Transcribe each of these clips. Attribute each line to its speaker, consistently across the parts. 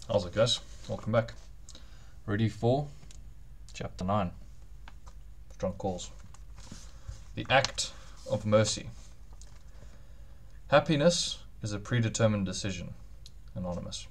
Speaker 1: How's it, guys? Welcome back. Ready for Chapter 9. Drunk Calls. The Act of Mercy. Happiness is a predetermined decision. Anonymous.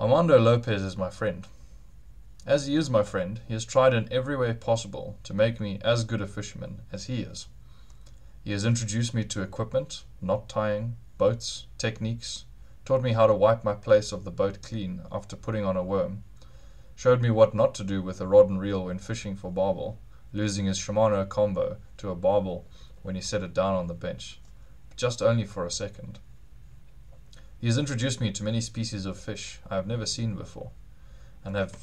Speaker 1: Armando Lopez is my friend. As he is my friend, he has tried in every way possible to make me as good a fisherman as he is. He has introduced me to equipment, knot tying, boats, techniques, taught me how to wipe my place of the boat clean after putting on a worm, showed me what not to do with a rod and reel when fishing for barbel, losing his Shimano combo to a barbel when he set it down on the bench, just only for a second. He has introduced me to many species of fish I have never seen before, and have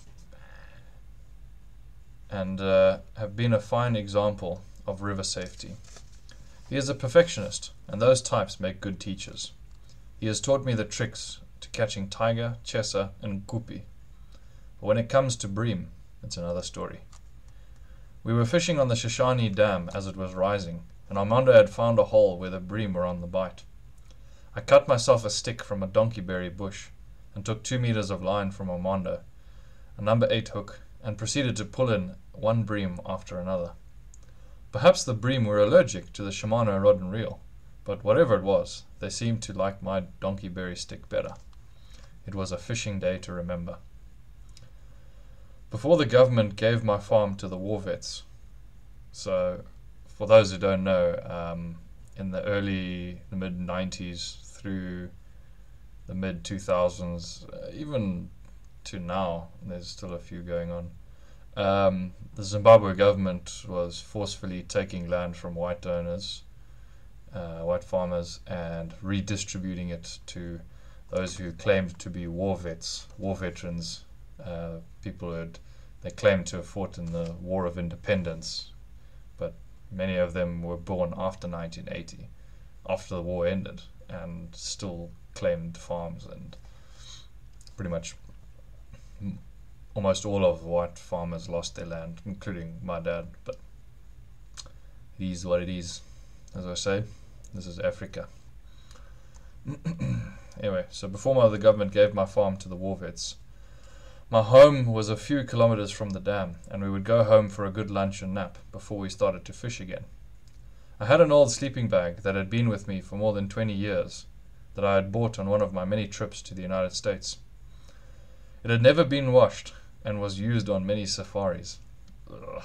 Speaker 1: been a fine example of river safety. He is a perfectionist, and those types make good teachers. He has taught me the tricks to catching tiger, chesa, and guppy. But when it comes to bream, it's another story. We were fishing on the Shoshone Dam as it was rising, and Armando had found a hole where the bream were on the bite. I cut myself a stick from a donkeyberry bush, and took 2 meters of line from Armando, a number 8 hook, and proceeded to pull in one bream after another. Perhaps the bream were allergic to the Shimano rod and reel, but whatever it was, they seemed to like my donkeyberry stick better. It was a fishing day to remember. Before the government gave my farm to the war vets, so for those who don't know, in the mid-90s through the mid-2000s, even to now, there's still a few going on, the Zimbabwe government was forcefully taking land from white owners, white farmers, and redistributing it to those who claimed to be war veterans, people who they claimed to have fought in the War of Independence, but many of them were born after 1980, after the war ended, and still claimed farms, and pretty much almost all of white farmers lost their land, including my dad, but it is what it is. As I say, this is Africa. Anyway, so before the government gave my farm to the war vets, my home was a few kilometers from the dam, and we would go home for a good lunch and nap before we started to fish again. I had an old sleeping bag that had been with me for more than 20 years, that I had bought on one of my many trips to the United States. It had never been washed, and was used on many safaris. Ugh.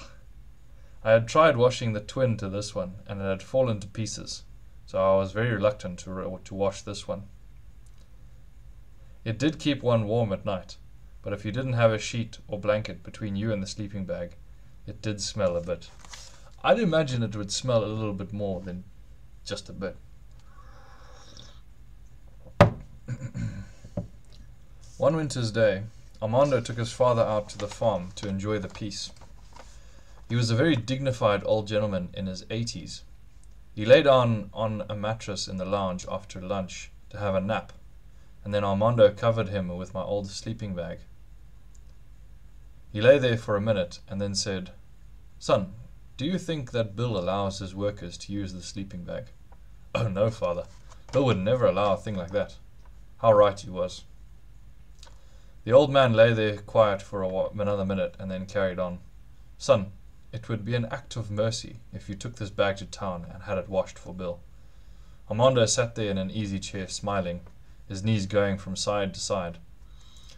Speaker 1: I had tried washing the twin to this one, and it had fallen to pieces, so I was very reluctant to wash this one. It did keep one warm at night, but if you didn't have a sheet or blanket between you and the sleeping bag, it did smell a bit. I'd imagine it would smell a little bit more than just a bit. One winter's day, Armando took his father out to the farm to enjoy the peace. He was a very dignified old gentleman in his 80s. He lay down on a mattress in the lounge after lunch to have a nap, and then Armando covered him with my old sleeping bag. He lay there for a minute and then said, "Son, do you think that Bill allows his workers to use the sleeping bag?" "Oh no, father. Bill would never allow a thing like that." How right he was. The old man lay there quiet for another minute and then carried on. "Son, it would be an act of mercy if you took this bag to town and had it washed for Bill." Armando sat there in an easy chair smiling, his knees going from side to side,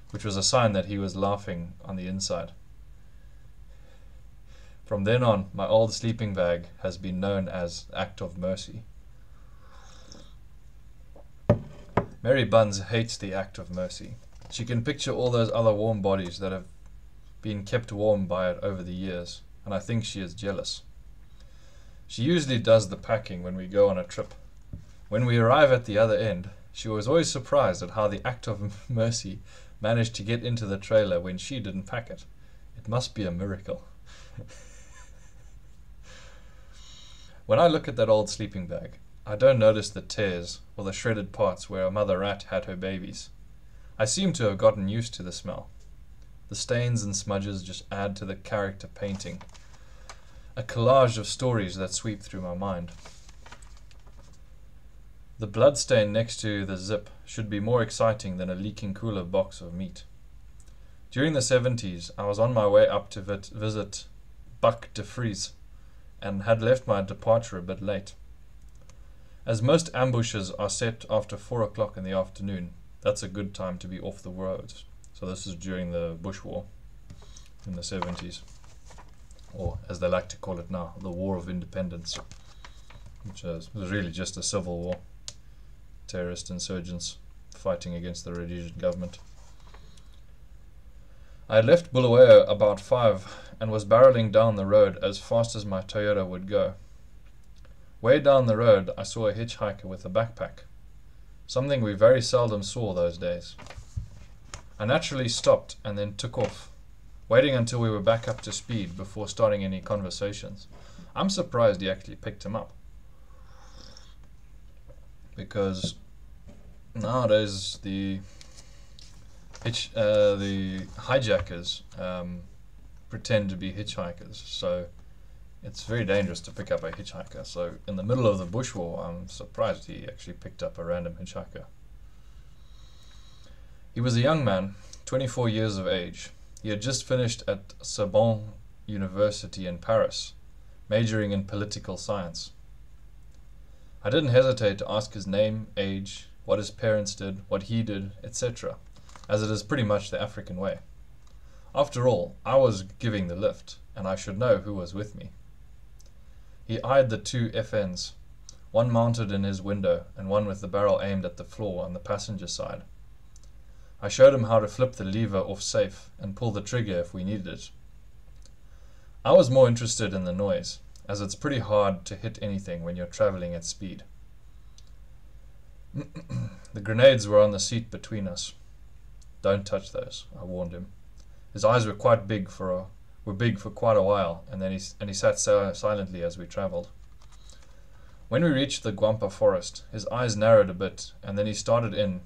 Speaker 1: which was a sign that he was laughing on the inside. From then on, my old sleeping bag has been known as Act of Mercy. Mary Buns hates the Act of Mercy. She can picture all those other warm bodies that have been kept warm by it over the years, and I think she is jealous. She usually does the packing when we go on a trip. When we arrive at the other end, she was always surprised at how the Act of Mercy managed to get into the trailer when she didn't pack it. It must be a miracle. When I look at that old sleeping bag, I don't notice the tears or the shredded parts where a mother rat had her babies. I seem to have gotten used to the smell. The stains and smudges just add to the character painting, a collage of stories that sweep through my mind. The bloodstain next to the zip should be more exciting than a leaking cooler box of meat. During the 70s, I was on my way up to visit Buck de Vries and had left my departure a bit late. As most ambushes are set after 4 o'clock in the afternoon, that's a good time to be off the roads. So this is during the Bush War in the 70s, or as they like to call it now, the War of Independence, which was really just a civil war. Terrorist insurgents fighting against the Rhodesian government. I had left Bulawayo about 5 and was barreling down the road as fast as my Toyota would go. Way down the road I saw a hitchhiker with a backpack, something we very seldom saw those days. I naturally stopped and then took off, waiting until we were back up to speed before starting any conversations. I'm surprised he actually picked him up, because nowadays the hijackers pretend to be hitchhikers, so it's very dangerous to pick up a hitchhiker. So in the middle of the Bush War, I'm surprised he actually picked up a random hitchhiker. He was a young man, 24 years of age. He had just finished at Sorbonne University in Paris, majoring in political science. I didn't hesitate to ask his name, age, what his parents did, what he did, etc., as it is pretty much the African way. After all, I was giving the lift, and I should know who was with me. He eyed the two FNs, one mounted in his window and one with the barrel aimed at the floor on the passenger side. I showed him how to flip the lever off safe and pull the trigger if we needed it. I was more interested in the noise, as it's pretty hard to hit anything when you're traveling at speed. The grenades were on the seat between us. Don't touch those, I warned him. His eyes were big for quite a while, and he sat silently as we travelled. When we reached the Guampa forest, his eyes narrowed a bit, and then he started in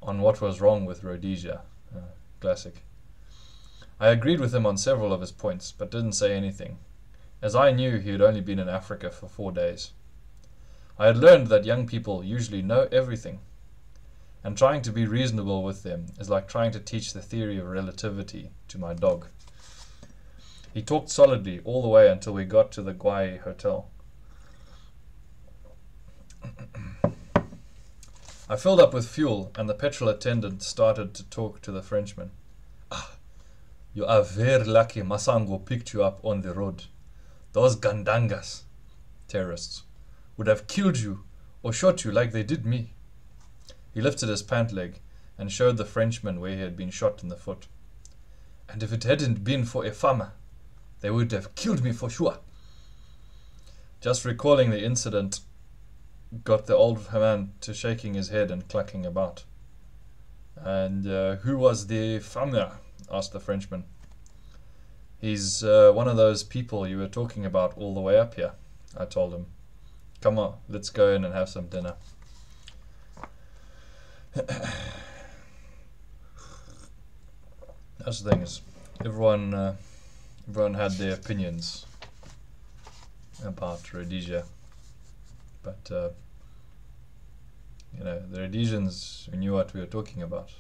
Speaker 1: on what was wrong with Rhodesia. Classic. I agreed with him on several of his points, but didn't say anything, as I knew he had only been in Africa for 4 days. I had learned that young people usually know everything, and trying to be reasonable with them is like trying to teach the theory of relativity to my dog. He talked solidly all the way until we got to the Gwai Hotel. I filled up with fuel, and the petrol attendant started to talk to the Frenchman. You are very lucky Masango picked you up on the road. Those Gandangas, terrorists, would have killed you or shot you like they did me. He lifted his pant leg and showed the Frenchman where he had been shot in the foot. And if it hadn't been for a farmer, they would have killed me for sure. Just recalling the incident got the old man to shaking his head and clucking about. And who was the farmer? Asked the Frenchman. He's one of those people you were talking about all the way up here, I told him. Come on, let's go in and have some dinner. That's the thing, is everyone had their opinions about Rhodesia, but the Rhodesians, we knew what we were talking about.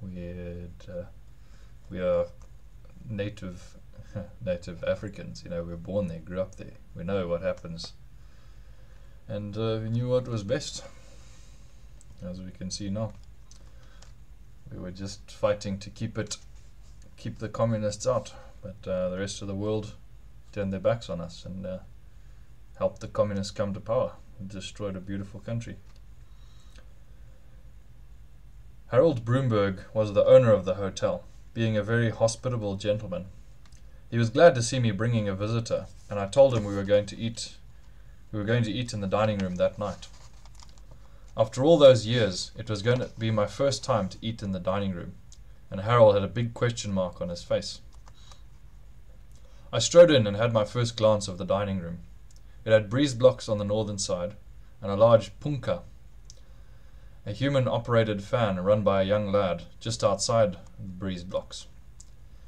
Speaker 1: We are native Africans. We were born there, grew up there. We know what happens, and we knew what was best. As we can see now, we were just fighting to keep the communists out, but the rest of the world turned their backs on us and helped the communists come to power and destroyed a beautiful country. Harold Broomberg was the owner of the hotel, being a very hospitable gentleman. He was glad to see me bringing a visitor, and I told him we were going to eat in the dining room that night. After all those years, it was going to be my first time to eat in the dining room, and Harold had a big question mark on his face. I strode in and had my first glance of the dining room. It had breeze blocks on the northern side, and a large punka, a human-operated fan run by a young lad, just outside the breeze blocks.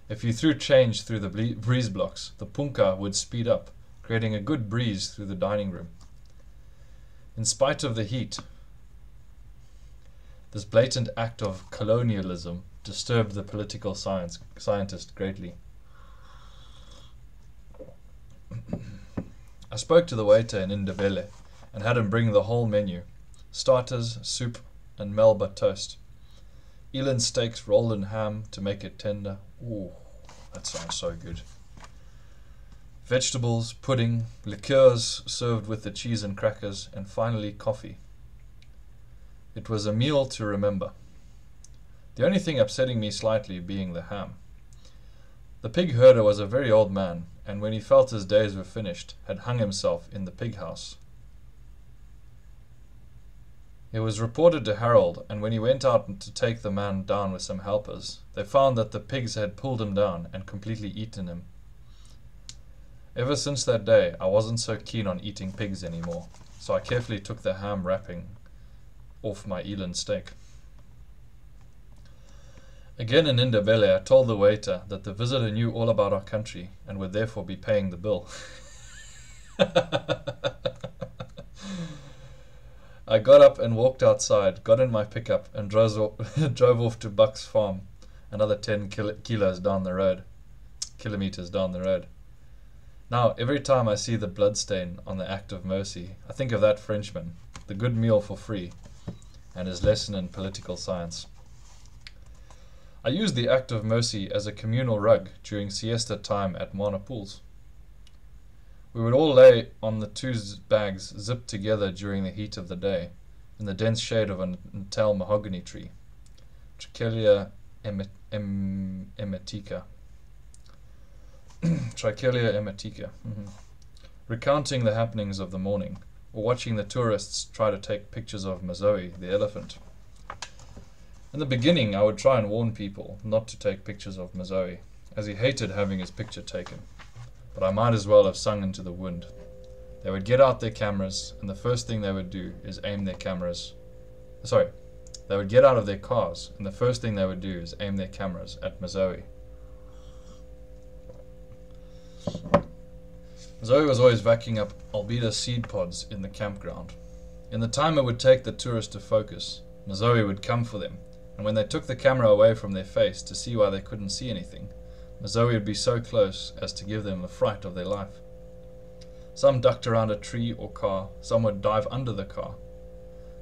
Speaker 1: If you threw change through the breeze blocks, the punka would speed up, creating a good breeze through the dining room. In spite of the heat, this blatant act of colonialism disturbed the political scientist greatly. I spoke to the waiter in Indabele and had him bring the whole menu: starters, soup, and Melba toast. Eland steaks rolled in ham to make it tender. Ooh, that sounds so good. Vegetables, pudding, liqueurs served with the cheese and crackers, and finally coffee. It was a meal to remember. The only thing upsetting me slightly being the ham. The pig herder was a very old man, and when he felt his days were finished, had hung himself in the pig house. It was reported to Harold, and when he went out to take the man down with some helpers, they found that the pigs had pulled him down and completely eaten him. Ever since that day, I wasn't so keen on eating pigs anymore, so I carefully took the ham wrapping off my eland steak. Again in Indabele, I told the waiter that the visitor knew all about our country and would therefore be paying the bill. I got up and walked outside, got in my pickup, and drove off to Buck's farm, another 10 kilometers down the road. Now, every time I see the bloodstain on the Act of Mercy, I think of that Frenchman, the good meal for free, and his lesson in political science. I used the Act of Mercy as a communal rug during siesta time at Mana Pools. We would all lay on the 2 bags zipped together during the heat of the day, in the dense shade of a Natal mahogany tree, Trichelia emetica. Trichelia emetica. Recounting the happenings of the morning, or watching the tourists try to take pictures of Mazoe, the elephant. In the beginning, I would try and warn people not to take pictures of Mazoe, as he hated having his picture taken. But I might as well have sung into the wind. They would get out their cameras, and the first thing they would do is aim their cameras. They would get out of their cars, and the first thing they would do is aim their cameras at Mazoe. Mazoe was always vacuuming up albida seed pods in the campground. In the time it would take the tourist to focus, Mazoe would come for them, and when they took the camera away from their face to see why they couldn't see anything, Mazoe would be so close as to give them the fright of their life. Some ducked around a tree or car, some would dive under the car.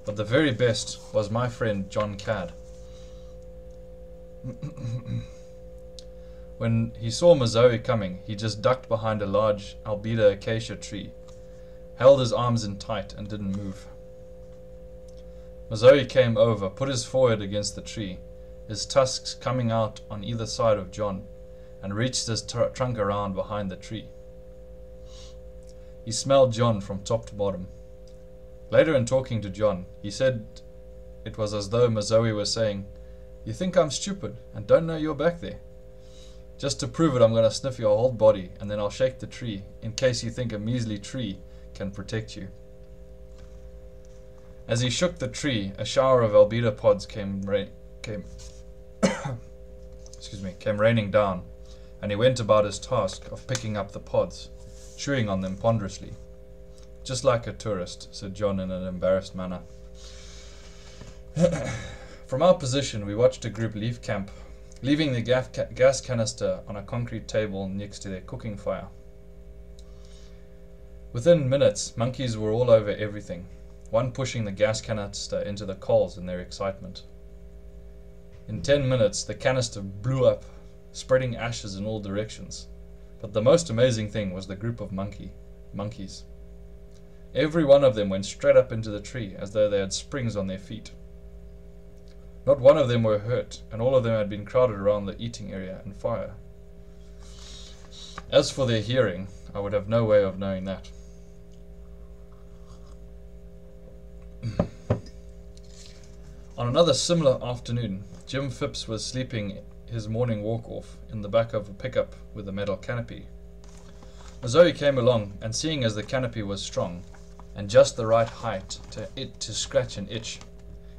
Speaker 1: But the very best was my friend John Cadd. When he saw Mazoe coming, he just ducked behind a large albida acacia tree, held his arms in tight and didn't move. Mazoe came over, put his forehead against the tree, his tusks coming out on either side of John, and reached his trunk around behind the tree. He smelled John from top to bottom. Later in talking to John, he said it was as though Mazoe was saying, "You think I'm stupid and don't know you're back there? Just to prove it, I'm going to sniff your whole body, and then I'll shake the tree, in case you think a measly tree can protect you." As he shook the tree, a shower of albida pods came raining down, and he went about his task of picking up the pods, chewing on them ponderously. "Just like a tourist," said John in an embarrassed manner. From our position, we watched a group leave camp, leaving the gas canister on a concrete table next to their cooking fire. Within minutes, monkeys were all over everything, one pushing the gas canister into the coals in their excitement. In 10 minutes, the canister blew up, spreading ashes in all directions. But the most amazing thing was the group of monkeys. Every one of them went straight up into the tree as though they had springs on their feet. Not one of them were hurt, and all of them had been crowded around the eating area and fire. As for their hearing, I would have no way of knowing that. On another similar afternoon, Jim Phipps was sleeping his morning walk off in the back of a pickup with a metal canopy. Mazoe came along, and seeing as the canopy was strong and just the right height to scratch and itch,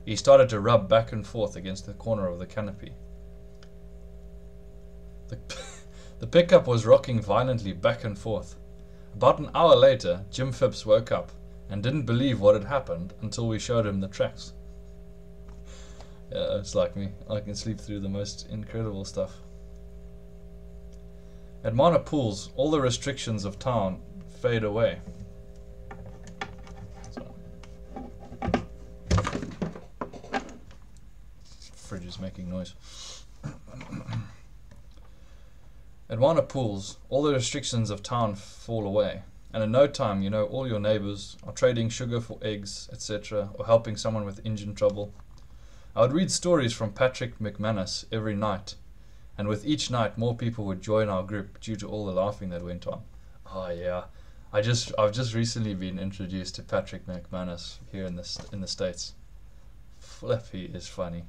Speaker 1: he started to rub back and forth against the corner of the canopy. The pickup was rocking violently back and forth. About an hour later, Jim Phipps woke up and didn't believe what had happened until we showed him the tracks. Yeah, it's like me. I can sleep through the most incredible stuff. At Mana Pools, all the restrictions of town fade away. So, fridge is making noise. At Mana Pools, all the restrictions of town fall away, and in no time you know all your neighbours are trading sugar for eggs, etc., or helping someone with engine trouble. I would read stories from Patrick McManus every night, and with each night more people would join our group due to all the laughing that went on. Oh yeah, I've just recently been introduced to Patrick McManus here in the States. Flippy is funny.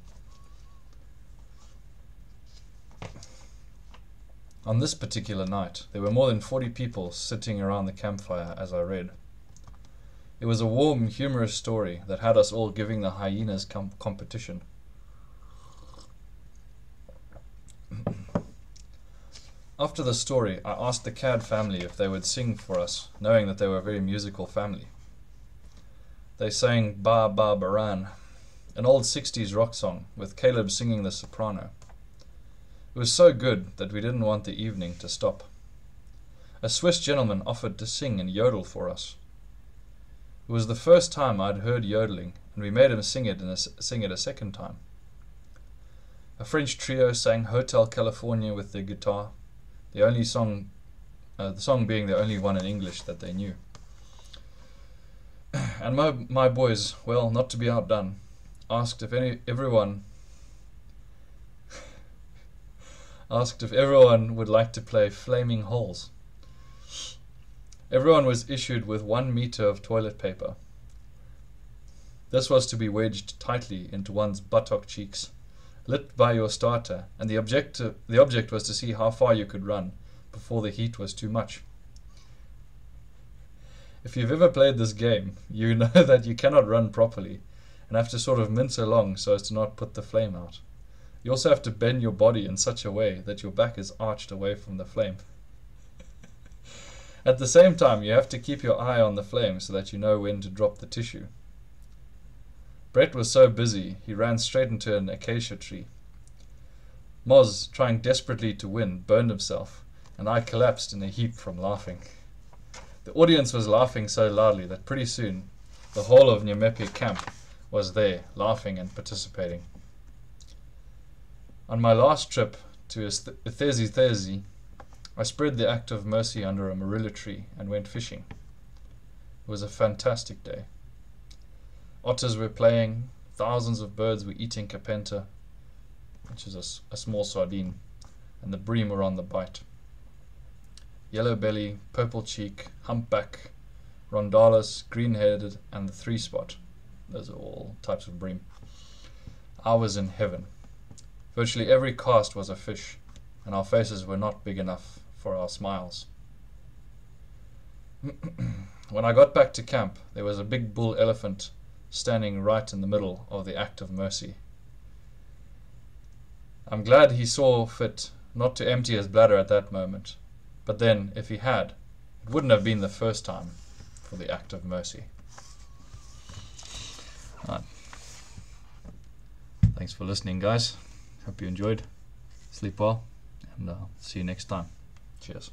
Speaker 1: On this particular night, there were more than 40 people sitting around the campfire as I read. It was a warm, humorous story that had us all giving the hyenas competition. After the story, I asked the Cad family if they would sing for us, knowing that they were a very musical family. They sang Ba Ba Baran, an old 60s rock song, with Caleb singing the soprano. It was so good that we didn't want the evening to stop. A Swiss gentleman offered to sing and yodel for us. It was the first time I'd heard yodeling, and we made him sing it a second time. A French trio sang Hotel California with their guitar, the song being the only one in English that they knew. And my boys, well, not to be outdone, asked if everyone would like to play Flaming Holes. Everyone was issued with 1 meter of toilet paper. This was to be wedged tightly into one's buttock cheeks, lit by your starter, and the object was to see how far you could run before the heat was too much. If you've ever played this game, you know that you cannot run properly and have to sort of mince along so as to not put the flame out. You also have to bend your body in such a way that your back is arched away from the flame. At the same time, you have to keep your eye on the flame so that you know when to drop the tissue. Brett was so busy, he ran straight into an acacia tree. Moz, trying desperately to win, burned himself, and I collapsed in a heap from laughing. The audience was laughing so loudly that pretty soon the whole of Nyamepe camp was there, laughing and participating. On my last trip to Ithezi, I spread the Act of Mercy under a marilla tree and went fishing. It was a fantastic day. Otters were playing, thousands of birds were eating kapenta, which is a small sardine, and the bream were on the bite. Yellow belly, purple cheek, humpback, rondalis, green-headed, and the 3-spot. Those are all types of bream. I was in heaven. Virtually every cast was a fish, and our faces were not big enough for our smiles. When I got back to camp, there was a big bull elephant standing right in the middle of the Act of Mercy. I'm glad he saw fit not to empty his bladder at that moment, but then, if he had, it wouldn't have been the first time for the Act of Mercy. Right. Thanks for listening, guys. Hope you enjoyed. Sleep well, and see you next time. Cheers.